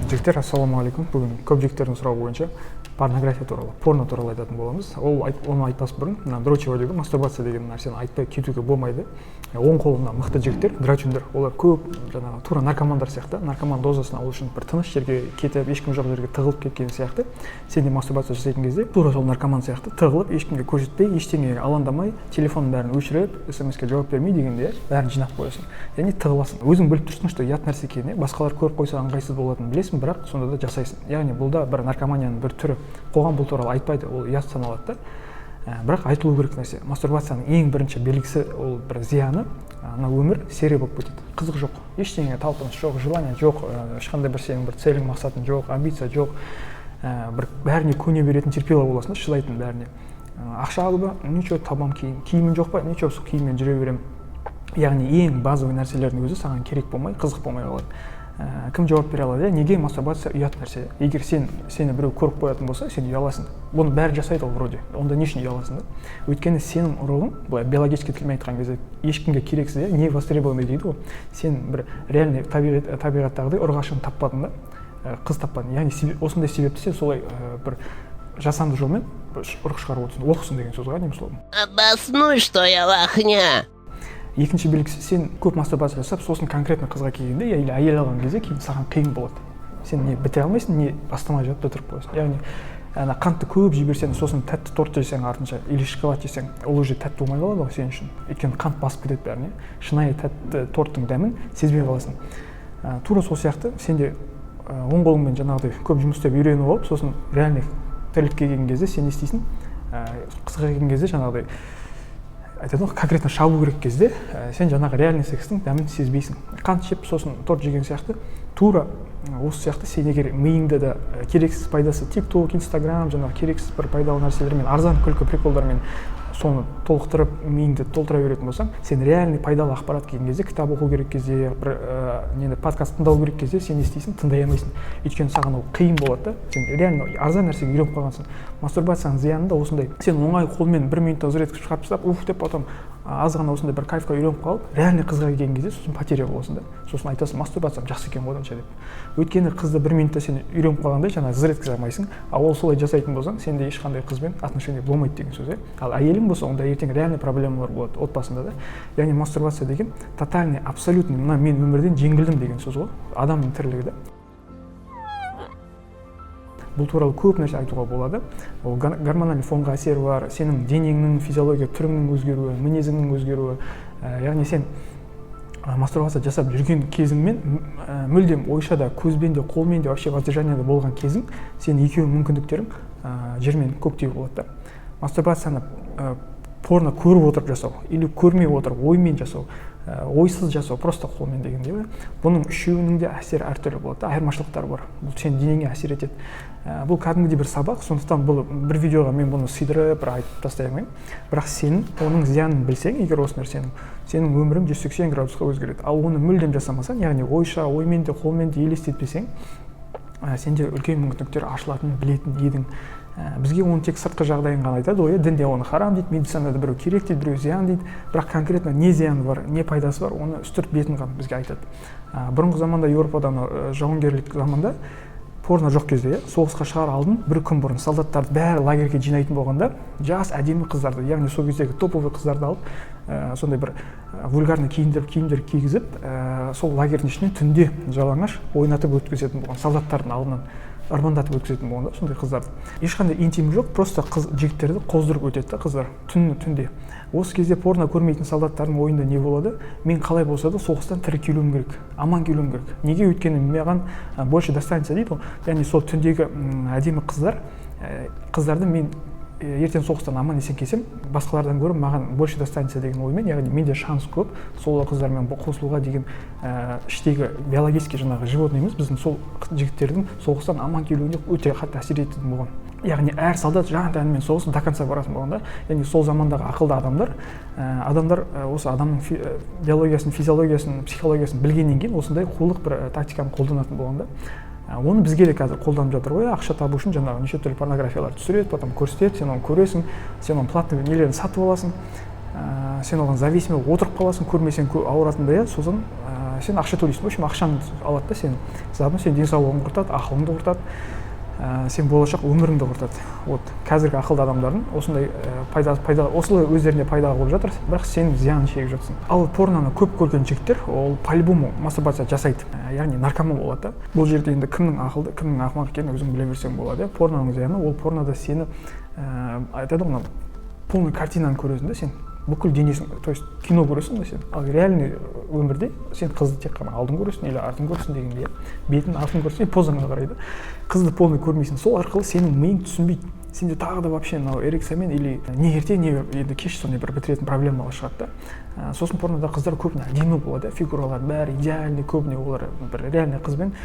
Жігіттер, ассалаумағалейкум. Бүгін көп жігіттердің сұрауы бойынша порнография туралы, порно туралы айтатын боламыз. Оны айтпас бұрын, дрочево деген мастурбация деген нәрсені айтпай кетуге болмайды. Оң қолында мықты жігіттер, драчундер, олар көп жаңағы тура наркомандар сияқты, наркоман дозасын алу үшін бір тыныш жерге кетіп, ешкім жоқ жерге тығылып кеткен сияқты. Сен де мастурбация жасайтын кезде тура сол наркоман сияқты тығылып, ешкімге көрсетпей, ештеңеге алаңдамай, телефонның бәрін өшіріп, SMS-ке жауап бермей дегенде бәрін жинап қоясың. Яғни тығыласың. Өзің біліп тұрсың, что ұят нәрсе екенін, басқалар көріп қойса ыңғайсыз болатынын білесің, бірақ сонда да жасайсың. Яғни бұл да бір наркоманияның бір түрі. Қоғам бұл туралы айтпайды, ол ұят саналады да. Бірақ айтылу керек нәрсе. Мастурбацияның ең бірінші белгісі ол бір зияны, ана өмір серия болып кетеді. Қызық жоқ, ештеңеге талпыныс жоқ, желание жоқ, ешқандай бір сенің бір целің, мақсатың жоқ, амбиция жоқ. Бір бәріне көне беретін терпелі боласың да, шыдайтын бәріне. Ақша алып ба, ничего табам кейін. Киімің жоқ па, ничего, сол киіммен жүре беремін. Яғни ең базовый нәрселердің өзі саған керек болмай, қызық болмай қалады. Кім жауап бере алады? Неге мастурбация ұят нәрсе? Егер сені біреу көріп қоятын болса, сен ұяласың. Бұны бәрі жасайды ол вроде. Онда не үшін ұяласың да? Өйткені сенің ұрығың, былай биологически тілмен айтқан кезде, ешкімге керексіз, не востребованный дейді ғой. Сен бір реальный табиғаттағыдай ұрғашын таппадың да, қыз таппадың. Яғни осындай себепті сен солай бір жасанды жолмен ұрық шығарып отырсың. Оқысың деген сөз ғой, неміс словом. Обоснуй, что я лохня. Екінші белгісі, сен көп мастурбация жасап, сосын конкретно қызға келгенде, или әйел алған кезде кейін саған қиын болады. Сен не біте алмайсың, не бастамай жатып бітіріп қоясың. Яғни қантты көп жіберсең, сосын тәтті торт жесең артынша, или шоколад жесең, ол уже тәтті болмай қалады ғой сен үшін. Өйткені қант басып кетеді бәріне. Шынайы тәтті торттың дәмін сезбей қаласың. Тура сол сияқты сен де оң қолыңмен жаңағыдай көп жұмыс істеп үйреніп алып, сосын реальный тірлікке келген кезде сен не істейсің? Қызға келген кезде жаңағыдай айтады ғой, конкретно шабу керек кезде сен жаңағы реальный секстің дәмін сезбейсің. Қант жеп, сосын торт жеген сияқты, тура осы сияқты сен егер миыңда да керексіз пайдасы TikTok, Instagram, жаңағы керексіз бір пайдалы нәрселермен, арзан күлкі приколдармен соны толықтырып, миыңды толтыра беретін болсаң, сен реальный пайдалы ақпарат келген кезде, кітап оқу керек кезде, бір подкаст тыңдау керек кезде сен не істейсің? Тыңдай алмайсың. Өйткені саған ол қиын болады да. Сен реально арзан нәрсеге үйреніп қалғансың. Мастурбацияның зияны да осындай. Сен оңай қолмен 1 минутта өзгерткіш шығарып тастап, деп потом аз ғана осындай бір кайфқа үйреніп қалып, реальный қызға келген кезде сосын потеря боласың да. Сосын айтасың, мастурбациям жақсы екен оданша деп. Өйткені қызды 1 минутта сен үйреніп қалғандай жаңа зреткізе алмайсың. Ал ол солай жасайтын болсаң, сенде ешқандай қызбен отношение болмайды деген сөз. Ал әйелің болса, онда ертең реальный проблемалар болады отбасында да. Яғни мастурбация деген тотальный, абсолютный, мына мен өмірден жеңілдім деген сөз ғой. Адамның тірлігі да. Бұл туралы көп нәрсе айтуға болады. Ол гормональный фонға әсері бар, сенің денеңнің физиология түріңнің өзгеруі, мінезіңнің өзгеруі. Яғни сен мастурбация жасап жүрген кезіңмен мүлдем ойша да, көзбен де, қолмен де, вообще воздержаниеде болған кезің, сен екеуің мүмкіндіктерің жер мен көктей болады. Мастурбацияны порно көріп отырып жасау, или көрмей отырып оймен жасау, ойсыз жасау, просто қолмен дегенде, бұның үшеуінің де әсері әртүрлі болады, айырмашылықтар бар. Бұл сен денеңе әсер етеді. Бұл кәдімгідей бір сабақ, сондықтан бұл бір видеоға мен бұны сыйдырып айтып тастай алмаймын. Бірақ сен оның зиянын білсең, егер осы нәрсенің, сенің өмірің 180 градусқа өзгереді. Ал оны мүлдем жасамасаң, яғни ойша, оймен де, қолмен де елестетпесең, сенде үлкен мүмкіндіктер ашылатынын білетін едің. Бізге оны тек сыртқы жағдайын ғана айтады ғой, дінде оны харам дейді, медицинада біреу керек дейді, біреу зиян дейді, бірақ конкретно не зияны бар, не пайдасы бар, оны үстірт бетін ғана бізге айтады. Бұрынғы заманда Еуропада жауынгерлік заманда порно жоқ кезде, соғысқа шығар алдын бір күн бұрын солдаттарды бәрі лагерьге жинайтын болғанда, жас әдемі қыздарды, яғни сол кездегі топовый қыздарды алып, сондай бір вульгарный киімдер кигізіп, сол лагерьдің ішінен түнде жалаңаш ойнатып өткізетін болған, солдаттардың алдынан армандатып өткізетін болғанда, сондай қыздарды. Ешқандай интим жоқ, просто жігіттерді қоздырып өтеді қыздар түнде. Осы кезде порно көрмейтін солдаттардың ойында не болады? Мен қалай болса да соғыстан тірі келуім керек, аман келуім керек. Неге? Өйткені маған больше достанется дейді ғой. Яғни сол түндегі әдемі қыздарды мен ертең соғыстан аман есен келсем, басқалардан гөрі маған больше достанется деген оймен, яғни менде шанс көп сол қыздармен қосылуға деген іштегі биологический жаңағы животныйымыз біздің сол жігіттердің соғыстан аман келуіне өте қатты әсер ететін болған. Яғни әр солдат жан-тәнімен соғысып до конца баратын болғанда, яғни сол замандағы ақылды адамдар осы адамның биологиясын, физиологиясын, психологиясын білгеннен кейін осындай қулық бір тактиканы қолданатын болғанда, оны бізге де қазір қолданып жатыр ғой, ақша табу үшін жаңағы неше түрлі порнографиялар түсіреді, потом көрсетеді, сен оны көресің, сен оның платный нелерін сатып аласың, сен оған зависимый отырып қаласың, көрмесең ауыратындай, сосын сен ақша төлейсің, в общем ақшаңды алады да сен, заодно сен денсаулығыңды құртады, ақылыңды құртады, сен болашақ өміріңді құртады. Вот қазіргі ақылды адамдардың осындай осылай өздеріне пайда болып жатыр, бірақ сен зиянын шегіп жатсың. Ал порноны көп көрген жігіттер ол по-любому мастурбация жасайды, яғни наркоман болады да. Бұл жерде енді кімнің ақылды, кімнің ақымақ екенін өзің біле берсең болады. Порноның зияны ол порнода сені айтады ғой, полный картинаны көресің да сен. Бүкіл денесің, то есть кино көресің да сен. Ал реальный өмірде сен қызды тек қана алдын көресің или артын көресің дегендей, бетін артын көресің, позаңа қарайды. Қызды полный көрмейсің. Сол арқылы сенің миың түсінбейді. Сенде тағы да вообще мынау эрекциямен или не ерте, не енді кеш сондай бір бітіретін проблемалар шығады да. Сосын порнода қыздар көбіне әдемі болады, фигуралар бәрі идеальный, көбіне олар бір реальный қызбен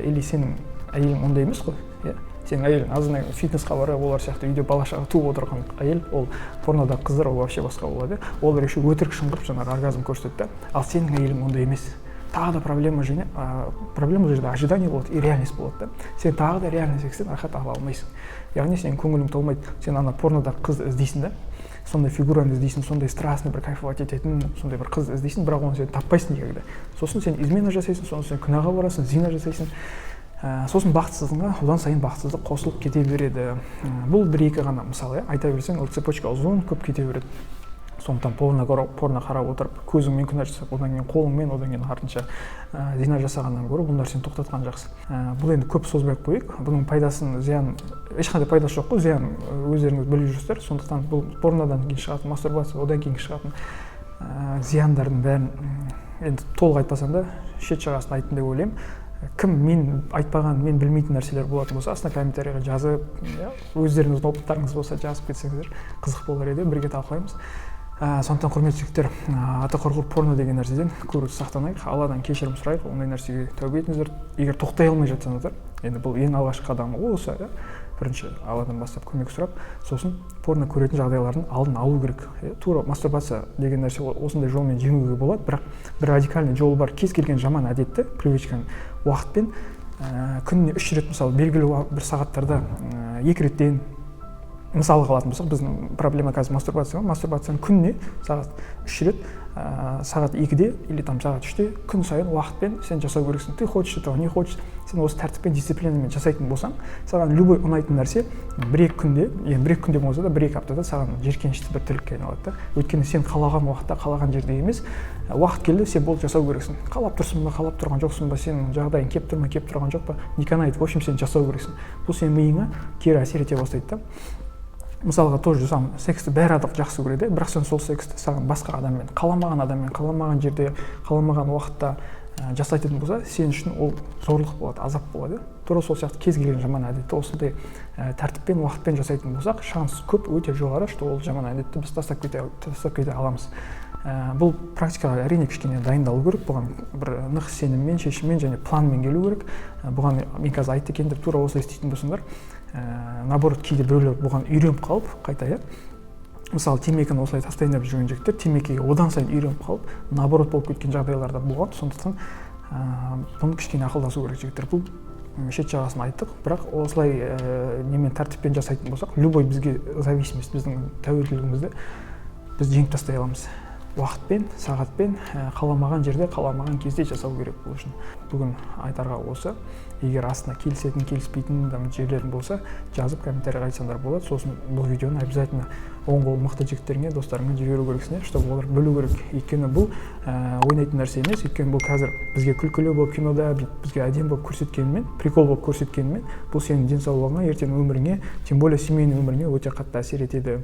или сенің әйелің ондай емес қой, иә. Сенің әйелің азына фитнесқа барып, олар сияқты үйде бала-шаға туып отырған әйел, ол порнодағы қыздар ол вообще басқа болады. Олар еще өтірік шыңғырып жаңағы оргазм көрсетеді. Ал сенің әйелің ондай емес. Тағы да проблема бұл жерде ожидание болады и реальность болады да. Сен тағы да реальный секстен рахат ала алмайсың. Яғни сенің көңілің толмайды. Сен ана порнодағы қызды іздейсің да. Сондай фигураны іздейсің, сондай страстный бір кайфовать ететін, сондай бір қызды іздейсің, бірақ оны сен таппайсың никогда. Сосын сен измена жасайсың, сосын сен күнәға барасың, зина жасайсың. Сосын бақытсыздығыңа одан сайын бақытсыздық қосылып кете береді. Бұл бір-екі ғана мысалы, айта берсең, ол цепочка ұзын, көп кете береді. Сондықтан порно қарап отырып, көзіңмен күнә жасап, одан кейін қолыңмен, одан кейін артынша зина жасағаннан гөрі бұл нәрсені тоқтатқан жақсы. Бұл енді көп созбай ақ қояйық. Бұның пайдасын, зиян, ешқандай пайдасы жоқ қой, зиян өздеріңіз біліп жүрсіздер. Сондықтан бұл порнодан кейін шығатын мастурбация, одан кейін шығатын зияндардың бәрін енді толық айтпасам да шет жағасын айттым деп ойлаймын. Кім мен айтпаған, мен білмейтін нәрселер болатын болса, астына комментарийға жазып, өздеріңіздің опыттарыңыз болса жазып кетсеңіздер, қызық болар еді, бірге талқылаймыз. Сондықтан құрметті жігіттер, аты құрғыр порно деген нәрседен көбірек сақтанайық, Алладан кешірім сұрайық, ондай нәрсеге тәубе етіңіздер. Егер тоқтай алмай жатсаңыздар, енді бұл ең алғашқы қадамы осы, бірінші Алладан бастап көмек сұрап, сосын порно көретін жағдайлардың алдын алу керек. Тура мастурбация деген нәрсе осындай жолмен жеңуге болады, бірақ бір радикальный жол бар. Кез келген жаман әдетті, привычканы уақытпен күніне 3 рет, мысалы белгілі бір сағаттарда 2 реттен мысалға алатын болсақ, біздің проблема қазір мастурбацияны күніне сағат 3 рет, сағат 2-де или там сағат 3-де күн сайын уақытпен сен жасау керексің. Ты хочешь этого, не хочешь, сен осы тәртіппен, дисциплинамен жасайтын болсаң, саған любой ұнайтын нәрсе бір-екі күнде, енді бір-екі күнде болмаса да бір-екі аптада саған жеркенішті бір тірлікке айналады да. Өйткені сен қалаған уақытта, қалаған жерде емес, уақыт келді, сен болды жасау керексің. Қалап тұрсың ба, қалап тұрған жоқсың ба, сенің жағдайың кеп тұр ма, кеп тұрған жоқ па, никогда айтып, в общем, сен жасау керексің. Бұл сенің миыңа кері әсер ете бастайды да. Мысалға тоже сам сексті бәрі адам жақсы көреді, бірақ сен сол сексті саған басқа адаммен, қаламаған жерде, қаламаған уақытта жасайтын болса, сен үшін ол зорлық болады, азап болады. Тура сол сияқты кез келген жаман әдетті осындай тәртіппен, уақытпен жасайтын болсақ, шанс көп, өте жоғары, что ол жаман әдетті біз тастап кете аламыз. Бұл практикаға әрине кішкене дайындалу керек, бұған бір нық сеніммен, шешіммен және планмен келу керек. Бұған мен қазір айтты екен деп тура осылай істейтін болсаңдар, наоборот, кейде біреулер бұған үйреніп қалып, қайта мысалы темекіні осылай тастайын деп жүрген жігіттер темекіге одан сайын үйреніп қалып, наоборот болып кеткен жағдайларда болған. Сондықтан бұны кішкене ақылдасу керек жігіттер. Бұл шет жағасын айттық, бірақ осылай немен тәртіппен жасайтын болсақ, любой бізге зависимость, біздің тәуелділігімізді біз жеңіп тастай аламыз. Уақытпен, сағатпен, қаламаған жерде, қаламаған кезде жасау керек бұл үшін. Бүгін айтарға осы. Егер астына келісетін, келіспейтін жерлерің болса, жазып комментарийға айтсаңдар болады. Сосын бұл видеоны обязательно оң қол мықты жігіттеріңе, достарыңа жіберу керексіңдер, чтобы олар білу керек. Өйткені бұл ойнайтын нәрсе емес, өйткені бұл қазір бізге күлкілі болып кинода, бізге әдемі болып көрсеткенімен, прикол болып көрсеткенімен, бұл сенің денсаулығыңа, ертең өміріңе, тем более семейный өміріңе өте қатты әсер етеді.